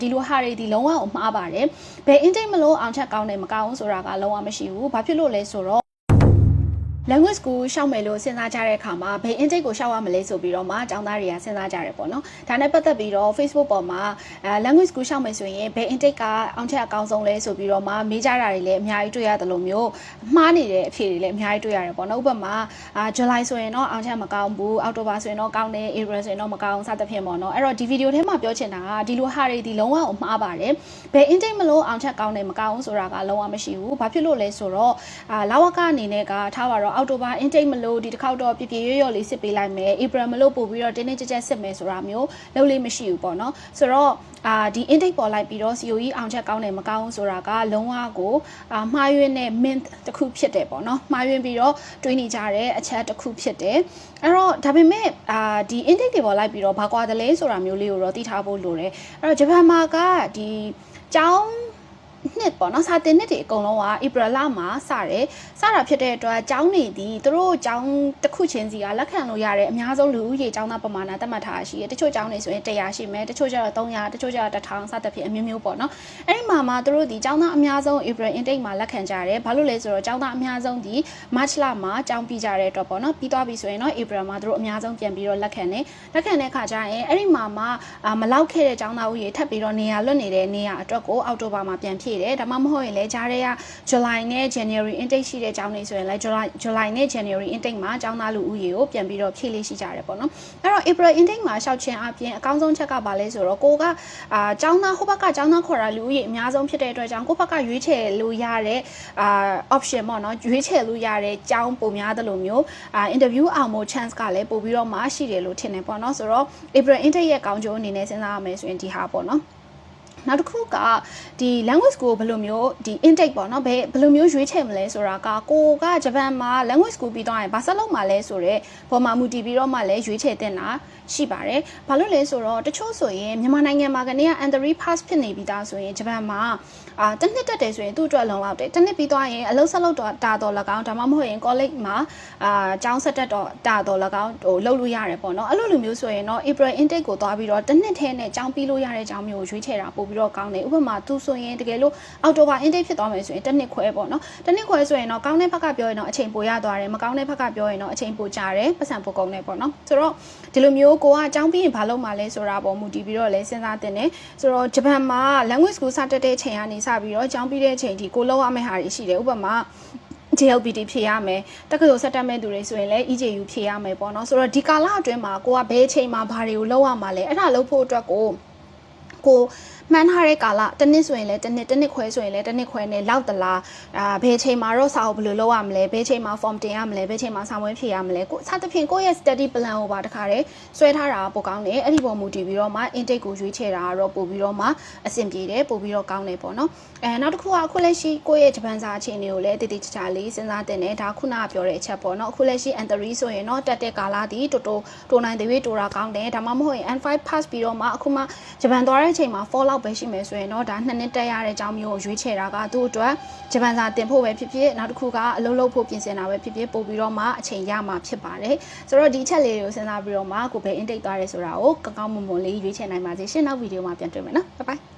ဒီလိုဟာတွေဒီလုံးဝကိုမှားပါတယ်ဘယ် intake မလို့အောင်ချက်ကောင်းတယ်မကောင်းဘူးဆိုတာကလုံးဝမရှိဘူးဘာဖြစ်လို့လဲဆိုတော့language school ရှောက်မယ်လို့စဉ်းစားကြတဲ့အခါမှာဘယ် intake ကိုရှောက်ရမလဲဆိုပြီးတော့မှကျောင်းသားတွေကစဉ်းစားကြတယ်ပေါ့နော်ဒါနဲ့ပတ်သက်ပြီးတော့ Facebook ပေါ်မှာlanguage school ရှောက်မယ်ဆိုရင်ဘယ် intake ကအောင်ချက်အကောင်းဆုံးလဲဆိုပြီးတော့မှမေးကြတာတွေလည်းအများကြီးတွေ့ရတယ်လို့မျိုးမှားနေတဲ့အဖြေတွေလည်းအများကြီးတွေ့ရတယ်ပေါ့နော်ဥပမာJuly ဆိုရင်တော့အောင်ချက်မကောင်းဘူး October ဆိုရင်တော့ကောင်းတယ် April ဆိုရင်တော့မကောင်းစသဖြင့်ပေါ့နော်အဲ့တော့ဒီဗီဒီယိုထဲမှာပြောချင်တာကဒီလိုဟာတွေဒီလုံးဝကိုမှားပါတယ်ဘယ် intake မလို့အောင်ချက်ကောင်းတယ်မကောင်းဘူးဆိုတာကလုံးဝမရှိဘူးဘာဖြစ်လို့လဲဆိုတော့လဝကအနေနဲ့ကထားပါတော့အောက်တိုဘာ intake မလို့ဒီတစ်ခေါက်တော့ပြပြရွရွလေးစစ်ပေးလိုက်မယ် April မလို့ပို့ပြီးတော့တင်းတင်းကြပ်ကြပ်စစ်မယ်ဆိုတာမျိုးလုပ်လို့မရှိဘူးပေါ့နော်ဆိုတော့ဒီ intake ပေါ်လိုက်ပြီးတော့ COE အောင်ချက်ကောင်းတယ်မကောင်းဘူးဆိုတာကလုံးဝကိုမှားယွင်းတဲ့ mint တစ်ခုဖြစ်တယ်ပေါ့နော်မှားယွင်းပြီးတော့တွေးနေကြတဲ့အချက်တစ်ခုဖြစ်တယ်အဲ့တော့ဒါပေမဲ့ဒီ intake တွေပေါ်လိုက်ပြီးတော့ဘာကွာတယ်လဲဆိုတာမျိုးလေးကိုတော့သိထားဖို့လိုတယ်အဲ့တော့ဂျပန်မှာကဒီကျောင်းနှစ်ပေါ့နော်စာတင်နှစ်တွေအကုန်လုံးက April လမှာစတယ်စတာဖြစ်တဲ့အတွက်ကျောင်းနေသည်သူတို့ကျောင်းတစ်ခုချင်းစီကလက်ခံလို့ရတဲ့အများဆုံးလူဦးရေကျောင်းသားပမာဏသတ်မှတ်ထားရှိတယ်တချို့ကျောင်းတွေဆိုရင်100ရှိမယ်တချို့ကျတော့300တချို့ကျတော့1000စသဖြင့်အမျိုးမျိုးပေါ့နော်အဲ့ဒီမှာသူတို့ဒီကျောင်းသားအများဆုံး April intake မှာလက်ခံကြတယ်ဘာလို့လဲဆိုတော့ကျောင်းသားအများဆုံးဒီ March လမှာကျောင်းပြီးကြတဲ့အတွက်ပေါ့နော်ပြီးသွားပြီဆိုရင်တော့ April မှာသူတို့အများဆုံးပြန်ပြီးတော့လက်ခံတဲ့အခါကျရင်အဲ့ဒီမှာမလောက်ခဲ့တဲ့ကျောင်းသားဦးရေထပ်ပြီးတော့နေရာလွတ်နေတဲ့နေရာအတွက်ကိုအောက်တိုဘာမှာပြန်ဖြည့်တယ်ဒါမှမဟုတ်ရင်လည်းဂျားတွေက July နဲ့ January intake ရှိတဲ့ကျောင်းတွေဆိုရင်လည်း July နဲ့ January intake မှာကျောင်းသားလူဦးရေကိုပြန်ပြီးတော့ဖြည့်လေးရှိကြတယ်ပေါ့နော်အဲ့တော့ April intake မှာရှောက်ခြင်းအပြင်အကောင်းဆုံးချက်ကဘာလဲဆိုတော့ကိုကကျောင်းသားဟိုဘက်ကကျောင်းသားခေါ်တာလူဦးရေအများဆုံးဖြစ်တဲ့အတွက်ကြောင့်ကိုဘက်ကရွေးချယ်လို့ရတဲ့option ပေါ့နော်ရွေးချယ်လို့ရတဲ့ကျောင်းပုံများတယ်လို့မျိုး interview အောင်မို့ chance ကလည်းပို့ပြီးတော့မှရှိတယ်လို့ထင်တယ်ပေါ့နော်ဆိုတော့ April intake ရဲ့ကောင်းကျိုးအနေနဲ့စဉ်းစားရမယ်ဆိုရင်ဒီဟာပေါ့နော်နောက်တစ်ခုကဒီ language school ဘယ်လိုမျိုးဒီ intake ပေါ့နော်ဘယ်လိုမျိုးရွေးချယ်မလဲဆိုတာကကိုကဂျပန်မှာ language school ပြီးတော့ရင်ဘာဆက်လုပ်မှာလဲဆိုတော့ပေါ်မှာမူတည်ပြီးတော့မှလည်းရွေးချယ်တင်တာရှိပါတယ်ဘာလို့လဲဆိုတော့တချို့ဆိုရင်မြန်မာနိုင်ငံမှာကနေက N3 pass ဖြစ်နေပြီးသားဆိုရင်ဂျပန်မှာတစ်နှစ်တက်တယ်ဆိုရင်သူ့အတွက်လုံလောက်တယ်တစ်နှစ်ပြီးသွားရင်အလုပ်ဆက်လုပ်တော့တာတော့၎င်းဒါမှမဟုတ်ရင် college မှာကျောင်းဆက်တက်တော့တာတော့၎င်းဟိုလုပ်လို့ရတယ်ပေါ့နော်အဲ့လိုလိုမျိုးဆိုရင်တော့ April intake ကိုသွားပြီးတော့တစ်နှစ်ထဲနဲ့ကျောင်းပြီးလို့ရတဲ့ကျောင်းမျိုးကိုရွေးချယ်တာပို့ပြီးတော့ကောင်းတယ်ဥပမာသူဆိုရင်တကယ်လို့ October intake ဖြစ်သွားမယ်ဆိုရင်တစ်နှစ်ခွဲပေါ့နော်တစ်နှစ်ခွဲဆိုရင်တော့ကောင်းတဲ့ဘက်ကပြောရင်တော့အချိန်ပိုရသွားတယ်မကောင်းတဲ့ဘက်ကပြောရင်တော့အချိန်ပိုကြာတယ်ပတ်စံပိုကုန်တယ်ပေါ့နော်ဆိုတော့ဒီလိုမျိုးကိုကအကြောင်းပြီးရင်ဘာလုပ်မှလဲဆိုတာပေါ်မူတည်ပြီးတော့လဲစဉ်းစားတင်တယ်ဆိုတော့ဂျပန်မှာ language school စတက်တဲ့ချိန်ကနေစပြီးတော့ကျောင်းပြီးတဲ့ချိန်ထိကိုလောက်ရမယ့်ဟာတွေရှိတယ်ဥပမာJLPT ဖြေရမယ်တက္ကသိုလ်ဆက်တက်မဲ့သူတွေဆိုရင်လည်း EJU ဖြေရမယ်ပေါ့နော်ဆိုတော့ဒီကာလအတွင်းမှာကိုကဘယ်ချိန်မှာဘာတွေကိုလုပ်ရမှာလဲအဲ့ဒါလုပ်ဖို့အတွက်ကိုမှန်းထားတဲ့ကာလတစ်နှစ်ဆိုရင်လည်းတစ်နှစ်ခွဲဆိုရင်လည်းတစ်နှစ်ခွဲနဲ့လောက်တလားဘယ်ချိန်မှာတော့စာအုပ်ဘယ်လိုလုပ်ရမလဲဘယ်ချိန်မှာ form တင်ရမလဲဘယ်ချိန်မှာစာမွေးဖြည့်ရမလဲကိုစသဖြင့်ကိုယ့်ရဲ့ study plan ကိုပါတခါတည်းဆွဲထားတာပိုကောင်းတယ်အဲ့ဒီပုံမူတည်ပြီးတော့မှ intake ကိုရွေးချယ်တာကတော့ပို့ပြီးတော့မှအဆင်ပြေတယ်ပို့ပြီးတော့ကောင်းတယ်ပေါ့နော်နောက်တစ်ခုကအခုလက်ရှိကိုယ့်ရဲ့ဂျပန်စာအခြေအနေကိုလည်းတည်တည်ချာလေးစဉ်းစားတင်တယ်ဒါခုနကပြောတဲ့အချက်ပေါ့နော်အခုလက်ရှိ N3 ဆိုရင်တော့တက်တဲ့ကာလဒီတိုနိုင်တဲ့ဝေးတိုတာကောင်းတယ်ဒါမှမဟုတ်ရင် N5 pass ပြီးတော့မှအခုမှဂျပန်သွားတဲ့အချိန်မှာ fall out ပဲရှိမယ်ဆိုရင်တော့ဒါ2နှစ်တက်ရတဲ့အကြောင်းမျိုးကိုရွေးချယ်တာကသူ့အတွက်ဂျပန်စာတင်ဖို့ပဲဖြစ်ဖြစ်နောက်တစ်ခုကအလုပ်လုပ်ဖို့ပြင်ဆင်တာပဲဖြစ်ဖြစ်ပို့ပြီးတော့မှအချိန်ရမှာဖြစ်ပါတယ်ဆိုတော့ဒီချက်လေးတွေကိုစဉ်းစားပြီးတော့မှကိုယ်ပဲ intake သွားရဲဆိုတာကိုကောင်းကောင်းမွန်မွန်လေးရွေးချယ်နိုင်ပါစေရှင်းနောက်ဗီဒီယိုမှာပြန်တွေ့မယ်နော် bye bye